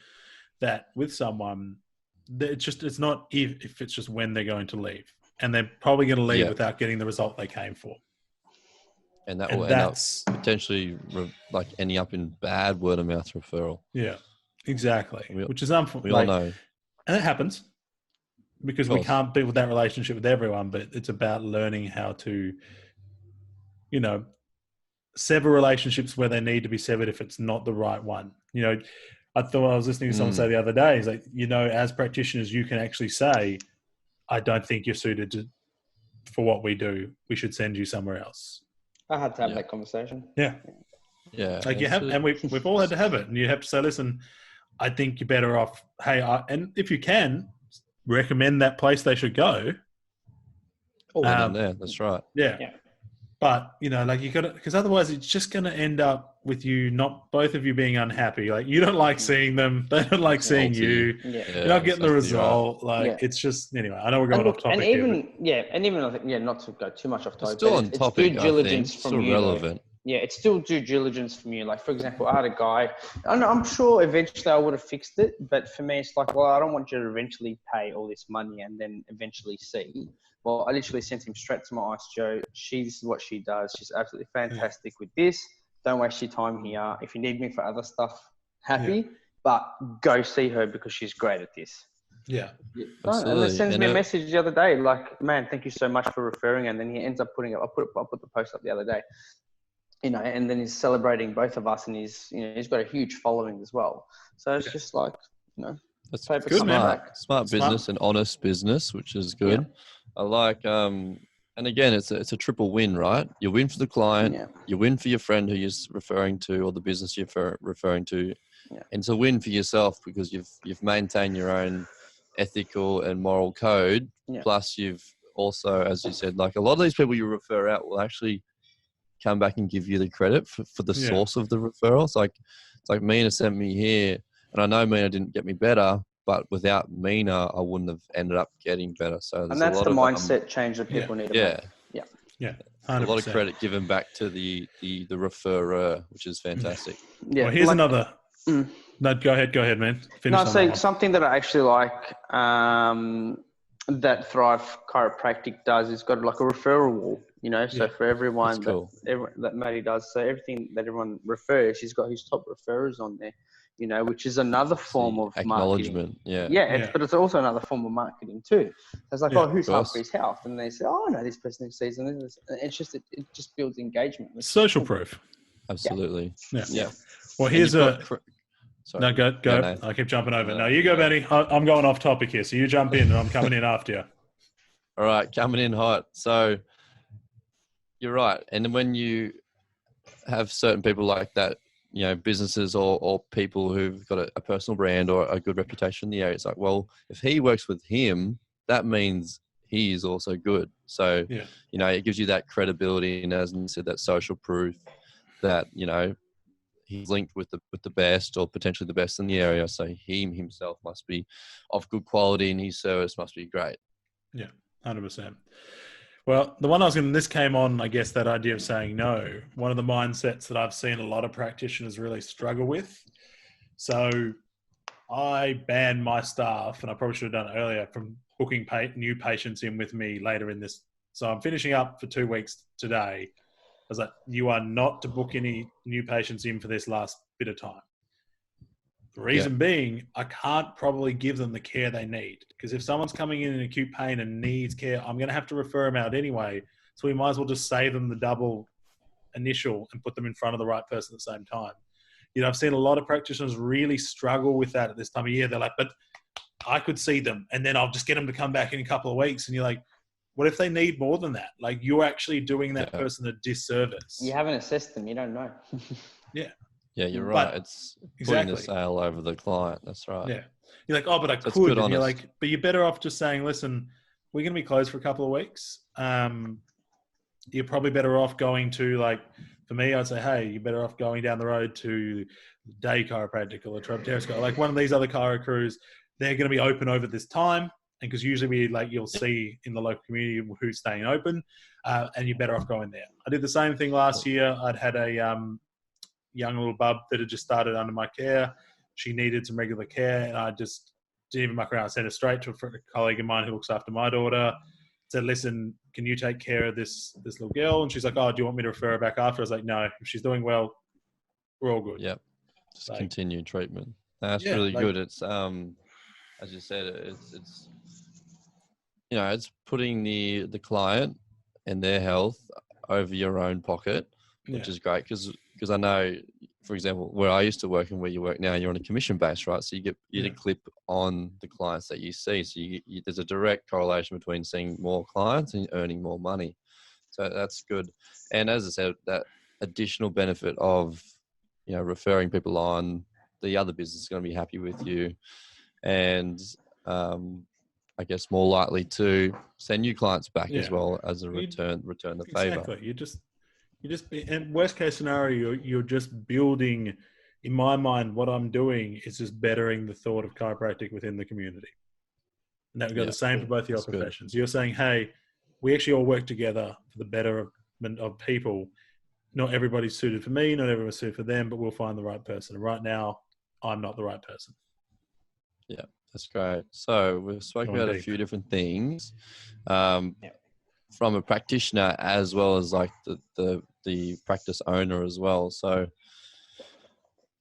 [SPEAKER 4] that with someone, it's not if it's just when they're going to leave. And they're probably going to leave
[SPEAKER 5] Yeah.
[SPEAKER 4] without getting the result they came for.
[SPEAKER 5] And that
[SPEAKER 4] And
[SPEAKER 5] will end up
[SPEAKER 4] that's,
[SPEAKER 5] potentially ending up in bad word of mouth referral.
[SPEAKER 4] yeah, exactly.
[SPEAKER 5] We-
[SPEAKER 4] Which is
[SPEAKER 5] We all
[SPEAKER 4] unfortunate.
[SPEAKER 5] know.
[SPEAKER 4] And it happens because
[SPEAKER 5] Of
[SPEAKER 4] we
[SPEAKER 5] course.
[SPEAKER 4] can't build that relationship with everyone, but it's about learning how to, sever relationships where they need to be severed if it's not the right one. I thought I was listening to someone say the other day, is like, as practitioners, you can actually say, I don't think you're suited for what we do. We should send you somewhere else.
[SPEAKER 6] I had to have
[SPEAKER 5] Yeah.
[SPEAKER 6] that conversation.
[SPEAKER 4] Yeah.
[SPEAKER 5] Yeah.
[SPEAKER 4] Like you
[SPEAKER 5] it's
[SPEAKER 4] have,
[SPEAKER 5] a-
[SPEAKER 4] and we've all had to have it. And you have to say, listen, I think you're better off. Hey, and if you can, recommend that place they should go.
[SPEAKER 5] Then
[SPEAKER 4] Um,
[SPEAKER 5] and there. That's right.
[SPEAKER 4] Yeah.
[SPEAKER 6] Yeah.
[SPEAKER 4] But, you got to, because otherwise it's just going to end up with you, not both of you being unhappy. Like, you don't like seeing them. They don't like seeing you.
[SPEAKER 6] Yeah.
[SPEAKER 4] You're not getting the
[SPEAKER 5] exactly right.
[SPEAKER 4] result. Like,
[SPEAKER 6] Yeah.
[SPEAKER 4] it's just, anyway, I know we're going
[SPEAKER 6] And
[SPEAKER 4] off
[SPEAKER 6] look,
[SPEAKER 4] topic
[SPEAKER 6] and
[SPEAKER 4] here.
[SPEAKER 6] even I think, not to go too much off topic,
[SPEAKER 5] Still
[SPEAKER 6] but
[SPEAKER 5] on
[SPEAKER 6] it's
[SPEAKER 5] topic,
[SPEAKER 6] due
[SPEAKER 5] I
[SPEAKER 6] diligence
[SPEAKER 5] think.
[SPEAKER 6] from
[SPEAKER 5] Still
[SPEAKER 6] you. though.
[SPEAKER 5] relevant.
[SPEAKER 6] Yeah, it's still due diligence from you. Like, for example, I had a guy, I'm sure eventually I would have fixed it, but for me, it's like, well, I don't want you to eventually pay all this money and then eventually see. Well, I literally sent him straight to my osteo. This is what she does. She's absolutely fantastic with this. Don't waste your time here. If you need me for other stuff, happy, but go see her because she's great at this.
[SPEAKER 4] Yeah.
[SPEAKER 6] And
[SPEAKER 5] Absolutely.
[SPEAKER 6] then sends
[SPEAKER 5] And
[SPEAKER 6] me a
[SPEAKER 5] it-
[SPEAKER 6] message the other day, like, man, thank you so much for referring. And then he ends up putting up, I put the post up the other day, and then he's celebrating both of us, and he's got a huge following as well. So it's just like,
[SPEAKER 5] That's
[SPEAKER 6] Paper
[SPEAKER 4] good,
[SPEAKER 6] coming
[SPEAKER 4] man.
[SPEAKER 6] back.
[SPEAKER 5] Smart business and honest business, which is good. I like, and again, it's a triple win, right? You win for the client,
[SPEAKER 6] Yeah.
[SPEAKER 5] you win for your friend who you're referring to, or the business you're referring to,
[SPEAKER 6] Yeah.
[SPEAKER 5] and it's a win for yourself because you've maintained your own ethical and moral code.
[SPEAKER 6] Yeah.
[SPEAKER 5] Plus, you've also, as you said, like a lot of these people you refer out will actually come back and give you the credit for the
[SPEAKER 4] Yeah.
[SPEAKER 5] source of the referral. It's like Mina sent me here, and I know Mina didn't get me better, but without Mina, I wouldn't have ended up getting better. So there's
[SPEAKER 6] And that's
[SPEAKER 5] a lot
[SPEAKER 6] the
[SPEAKER 5] of,
[SPEAKER 6] mindset change that people need to
[SPEAKER 5] Yeah,
[SPEAKER 6] make.
[SPEAKER 4] Yeah.
[SPEAKER 5] a lot of
[SPEAKER 4] 100%.
[SPEAKER 5] credit given back to the referrer, which is fantastic.
[SPEAKER 6] Yeah.
[SPEAKER 4] Well, here's
[SPEAKER 6] like-
[SPEAKER 4] another.
[SPEAKER 6] Mm.
[SPEAKER 4] No, go ahead, man. Finish
[SPEAKER 6] No,
[SPEAKER 4] on
[SPEAKER 6] so
[SPEAKER 4] that one.
[SPEAKER 6] something that I actually like that Thrive Chiropractic does is got like a referral wall, so
[SPEAKER 4] Yeah.
[SPEAKER 6] for everyone
[SPEAKER 5] That's cool.
[SPEAKER 6] that Matty does, so everything that everyone refers, he's got his top referrers on there, which is another form of marketing.
[SPEAKER 5] Acknowledgement. Yeah.
[SPEAKER 4] Yeah.
[SPEAKER 6] But it's also another form of marketing too. So it's like,
[SPEAKER 4] Yeah,
[SPEAKER 6] who's
[SPEAKER 5] of
[SPEAKER 6] up
[SPEAKER 5] course.
[SPEAKER 6] for his health? And they say, oh, no, this person sees, and it's just, it just builds engagement.
[SPEAKER 4] Social proof.
[SPEAKER 5] Absolutely.
[SPEAKER 4] Yeah.
[SPEAKER 5] Yeah.
[SPEAKER 4] Well,
[SPEAKER 5] And
[SPEAKER 4] here's
[SPEAKER 5] you've
[SPEAKER 4] a.
[SPEAKER 5] got Sorry.
[SPEAKER 4] No, go.
[SPEAKER 5] No, no.
[SPEAKER 4] I keep jumping over.
[SPEAKER 5] No,
[SPEAKER 4] No, you go,
[SPEAKER 5] no.
[SPEAKER 4] Benny. I'm going off topic here, so you jump in, and I'm coming in after you.
[SPEAKER 5] All right, coming in hot. So you're right. And then when you have certain people like that, businesses or people who've got a personal brand or a good reputation in the area, it's like, well, if he works with him, that means he is also good. So,
[SPEAKER 4] Yeah.
[SPEAKER 5] It gives you that credibility and, as you said, that social proof that, he's linked with the best or potentially the best in the area. So he himself must be of good quality and his service must be great.
[SPEAKER 4] 100%. Well, the one I was going to, this came on, I guess, that idea of saying no. One of the mindsets that I've seen a lot of practitioners really struggle with. So I banned my staff, and I probably should have done it earlier, from booking new patients in with me later in this. So I'm finishing up for 2 weeks today. I was like, you are not to book any new patients in for this last bit of time. The reason being, I can't probably give them the care they need, because if someone's coming in acute pain and needs care, I'm going to have to refer them out anyway. So we might as well just save them the double initial and put them in front of the right person at the same time. You know, I've seen a lot of practitioners really struggle with that at this time of year. They're like, but I could see them and then I'll just get them to come back in a couple of weeks. And you're like, what if they need more than that? Like, you're actually doing that person a disservice.
[SPEAKER 6] You haven't assessed them. You don't know.
[SPEAKER 5] Yeah, you're right.
[SPEAKER 4] But
[SPEAKER 5] It's putting the sale over the client. That's right.
[SPEAKER 4] Yeah. You're like, oh, but I
[SPEAKER 5] That's
[SPEAKER 4] could.
[SPEAKER 5] good,
[SPEAKER 4] And you're
[SPEAKER 5] honest.
[SPEAKER 4] like, but you're better off just saying, listen, we're going to be closed for a couple of weeks. You're probably better off going to, like, for me, I'd say, hey, you're better off going down the road to Day Chiropractic or Trapterisco, like one of these other chiro crews. They're going to be open over this time. And because usually you'll see in the local community who's staying open, and you're better off going there. I did the same thing last year. I'd had a young little bub that had just started under my care. She needed some regular care, and I just didn't even muck around. I sent her straight to a colleague of mine who looks after my daughter. Said, listen, can you take care of this little girl? And she's like, oh, do you want me to refer her back after? I was like, no, if she's doing well, we're all good.
[SPEAKER 5] Yep. Just
[SPEAKER 4] Like,
[SPEAKER 5] continue treatment. That's
[SPEAKER 4] yeah,
[SPEAKER 5] really
[SPEAKER 4] like-
[SPEAKER 5] good. It's as you said, it's you know, it's putting the client and their health over your own pocket, which is great because I know, for example, where I used to work and where you work now, you're on a commission base, right? So you get a clip on the clients that you see. So there's a direct correlation between seeing more clients and earning more money. So that's good. And as I said, that additional benefit of, you know, referring people on, the other business is going to be happy with you, and I guess more likely to send new clients back as well as a return the favor.
[SPEAKER 4] Exactly. You just in worst case scenario, you're just building. In my mind, what I'm doing is just bettering the thought of chiropractic within the community, and that would go the same for both your
[SPEAKER 5] That's good.
[SPEAKER 4] professions. You're saying, hey, we actually all work together for the betterment of people. Not everybody's suited for me, not everyone's suited for them, but we'll find the right person. And right now, I'm not the right person.
[SPEAKER 5] Yeah, that's great. So we've spoken
[SPEAKER 4] Going
[SPEAKER 5] about a
[SPEAKER 4] deep.
[SPEAKER 5] few different things from a practitioner as well as like the practice owner as well. So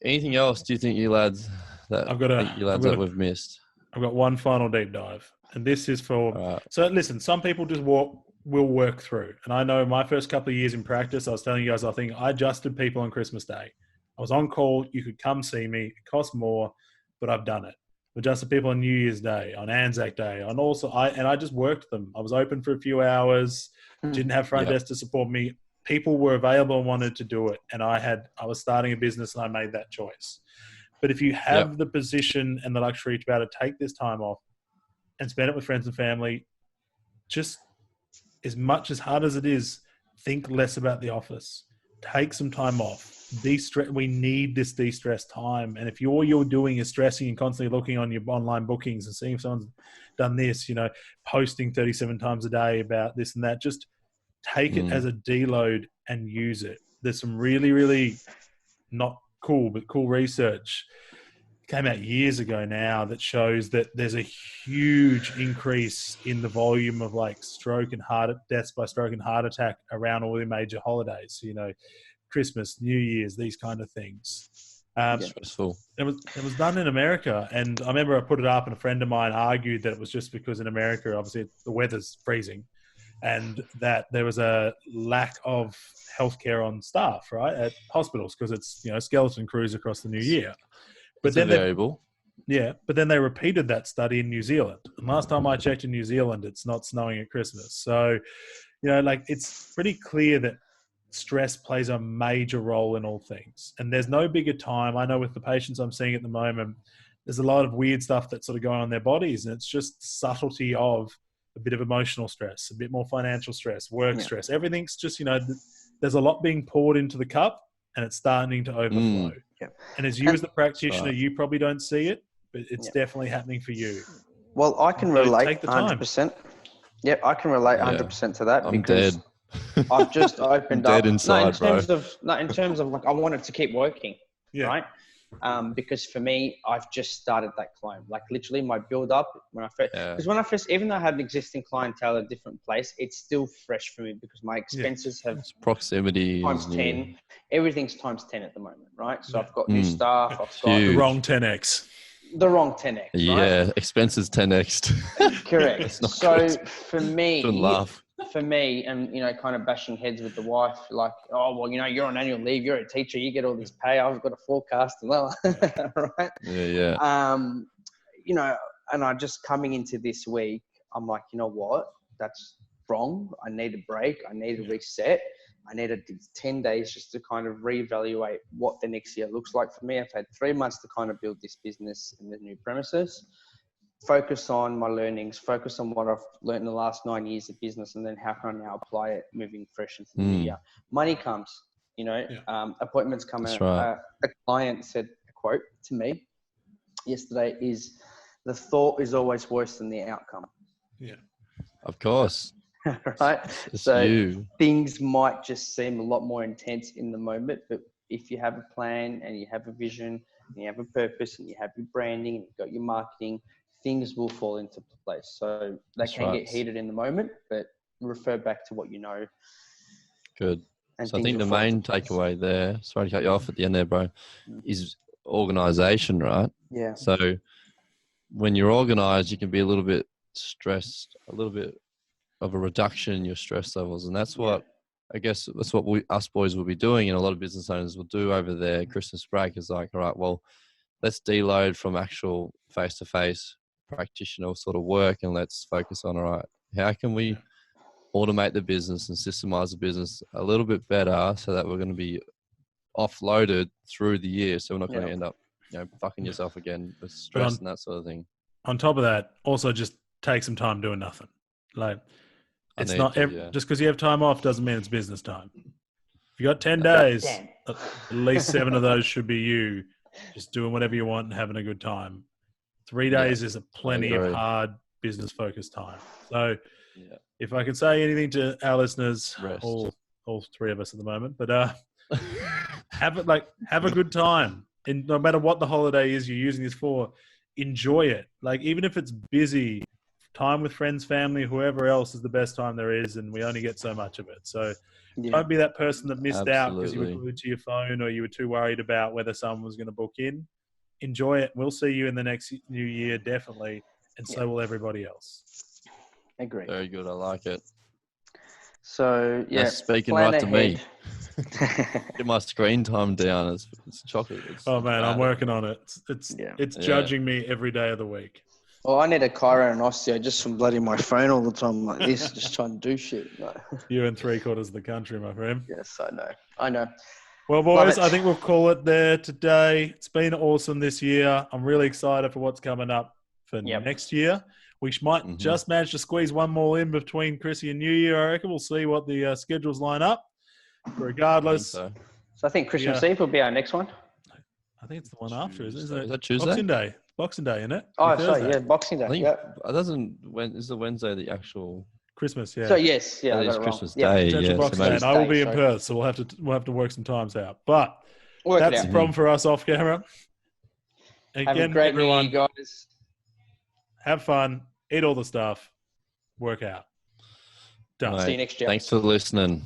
[SPEAKER 5] anything else do you think you lads that we've missed?
[SPEAKER 4] I've got one final deep dive, and this is for.
[SPEAKER 5] All right.
[SPEAKER 4] So listen, some people just will work through, and I know my first couple of years in practice, I was telling you guys, I think I adjusted people on Christmas Day. I was on call. You could come see me. It cost more, but I've done it. Adjusted people on New Year's Day, on Anzac Day, and I just worked them. I was open for a few hours. Didn't have front desk to support me. People were available and wanted to do it, and I was starting a business, and I made that choice. But if you have the position and the luxury to be able to take this time off and spend it with friends and family, just as much as hard as it is, think less about the office. Take some time off. De-stress. We need this de-stress time. And if all you're doing is stressing and constantly looking on your online bookings and seeing if someone's done this, you know, posting 37 times a day about this and that, just take it as a deload and use it. There's some really, really not cool, but cool research came out years ago now that shows that there's a huge increase in the volume of like stroke and deaths by stroke and heart attack around all the major holidays. So, you know, Christmas, New Year's, these kind of things.
[SPEAKER 5] Stressful.
[SPEAKER 4] It was done in America, and I remember I put it up, and a friend of mine argued that it was just because in America, obviously, the weather's freezing, and that there was a lack of healthcare on staff, right, at hospitals, because it's, you know, skeleton crews across the new year. But
[SPEAKER 5] It's
[SPEAKER 4] then
[SPEAKER 5] a variable.
[SPEAKER 4] but then they repeated that study in New Zealand. And last time I checked in New Zealand, it's not snowing at Christmas. So, you know, like, it's pretty clear that stress plays a major role in all things. And there's no bigger time. I know with the patients I'm seeing at the moment, there's a lot of weird stuff that's sort of going on in their bodies. And it's just subtlety of a bit of emotional stress, a bit more financial stress, work stress. Everything's just, you know, there's a lot being poured into the cup and it's starting to overflow. And as you as the practitioner, you probably don't see it, but it's definitely happening for you.
[SPEAKER 6] Well, I can
[SPEAKER 4] So
[SPEAKER 6] relate
[SPEAKER 4] take the time.
[SPEAKER 6] 100%. Yep, I can relate 100% to that.
[SPEAKER 5] I'm
[SPEAKER 6] because
[SPEAKER 5] dead.
[SPEAKER 6] I've just opened
[SPEAKER 5] I'm
[SPEAKER 6] up.
[SPEAKER 5] dead inside,
[SPEAKER 6] in terms of like, I wanted to keep working, right? because for me, I've just started that climb. Like literally my build up when I first, even though I had an existing clientele at a different place, it's still fresh for me because my expenses have
[SPEAKER 5] It's proximity
[SPEAKER 6] times
[SPEAKER 5] is
[SPEAKER 6] 10. Everything's times 10 at the moment, right? So I've got new staff. I've got
[SPEAKER 4] The
[SPEAKER 5] Huge.
[SPEAKER 4] wrong 10x.
[SPEAKER 6] the wrong 10x. Right?
[SPEAKER 5] Yeah, expenses 10x.
[SPEAKER 6] Correct.
[SPEAKER 5] not
[SPEAKER 6] So
[SPEAKER 5] good.
[SPEAKER 6] for me,
[SPEAKER 5] Shouldn't laugh.
[SPEAKER 6] for me, and kind of bashing heads with the wife, like, oh well, you're on annual leave, you're a teacher, you get all this pay. I've got a forecast as well, right?
[SPEAKER 5] Yeah.
[SPEAKER 6] And I just coming into this week, I'm like, you know what? That's wrong. I need a break. I need a reset. I needed 10 days just to kind of reevaluate what the next year looks like for me. I've had 3 months to kind of build this business in the new premises, focus on my learnings, focus on what I've learned in the last 9 years of business, and then how can I now apply it moving fresh into the new year. Money comes, appointments come
[SPEAKER 5] That's
[SPEAKER 6] out.
[SPEAKER 5] right.
[SPEAKER 6] A client said a quote to me yesterday is, the thought is always worse than the outcome.
[SPEAKER 4] Yeah.
[SPEAKER 5] Of course.
[SPEAKER 6] Right?
[SPEAKER 5] It's
[SPEAKER 6] So
[SPEAKER 5] you.
[SPEAKER 6] things might just seem a lot more intense in the moment, but if you have a plan and you have a vision and you have a purpose and you have your branding and you've got your marketing, things will fall into place. So they can get heated in the moment, but refer back to what you know.
[SPEAKER 5] Good.
[SPEAKER 6] And
[SPEAKER 5] So I
[SPEAKER 6] things
[SPEAKER 5] think the
[SPEAKER 6] will fall
[SPEAKER 5] main
[SPEAKER 6] into place.
[SPEAKER 5] takeaway there, sorry to cut you off at the end there, bro, is organization, right?
[SPEAKER 6] Yeah.
[SPEAKER 5] So when you're organized, you can be a little bit stressed, a little bit of a reduction in your stress levels. And that's what, I guess, that's what us boys will be doing, and a lot of business owners will do over their Christmas break is like, all right, well, let's deload from actual face-to-face practitioner sort of work and let's focus on, all right, how can we automate the business and systemize the business a little bit better so that we're going to be offloaded through the year, so we're not going to end up fucking yourself again with stress and that sort of thing.
[SPEAKER 4] On top of that, also just take some time doing nothing. Like, it's not just because you have time off doesn't mean it's business time. If you got 10 days, at least 7 of those should be you just doing whatever you want and having a good time. 3 days is a plenty of hard business focused time. So if I can say anything to our listeners, all 3 of us at the moment, but have a good time. And no matter what the holiday is you're using this for, enjoy it. Like, even if it's busy, time with friends, family, whoever else is the best time there is, and we only get so much of it. So don't be that person that missed out because you were glued to your phone or you were too worried about whether someone was going to book in. Enjoy it. We'll see you in the next new year, definitely, and so will everybody else.
[SPEAKER 6] Agree.
[SPEAKER 5] Very good. I like it.
[SPEAKER 6] So,
[SPEAKER 5] That's speaking right to me. Get my screen time down. It's chocolate.
[SPEAKER 4] I'm working on it. It's judging me every day of the week.
[SPEAKER 6] Well, I need a chiro and osteo just from bloody my phone all the time like this, just trying to do shit. No.
[SPEAKER 4] You and 3/4 of the country, my friend.
[SPEAKER 6] Yes, I know.
[SPEAKER 4] Well, boys, I think we'll call it there today. It's been awesome this year. I'm really excited for what's coming up for next year. We might just manage to squeeze one more in between Chrissy and New Year, I reckon. We'll see what the schedules line up. Regardless.
[SPEAKER 6] So I think Christmas Eve will be our next one.
[SPEAKER 4] I think it's the one after, isn't it?
[SPEAKER 5] Is that Tuesday?
[SPEAKER 4] Boxing Day, isn't it?
[SPEAKER 6] Oh, sorry, Boxing Day.
[SPEAKER 5] I think is the Wednesday the actual
[SPEAKER 4] Christmas? Yeah.
[SPEAKER 6] So yes,
[SPEAKER 5] that is Christmas Day.
[SPEAKER 4] Potential Boxing Day, and I will be in Perth, so we'll have to work some times out. But that's the problem for us off camera. Again,
[SPEAKER 6] have a great
[SPEAKER 4] everyone,
[SPEAKER 6] New Year, guys.
[SPEAKER 4] Have fun, eat all the stuff, work out. Done.
[SPEAKER 5] Right.
[SPEAKER 6] See you next year.
[SPEAKER 5] Thanks for listening.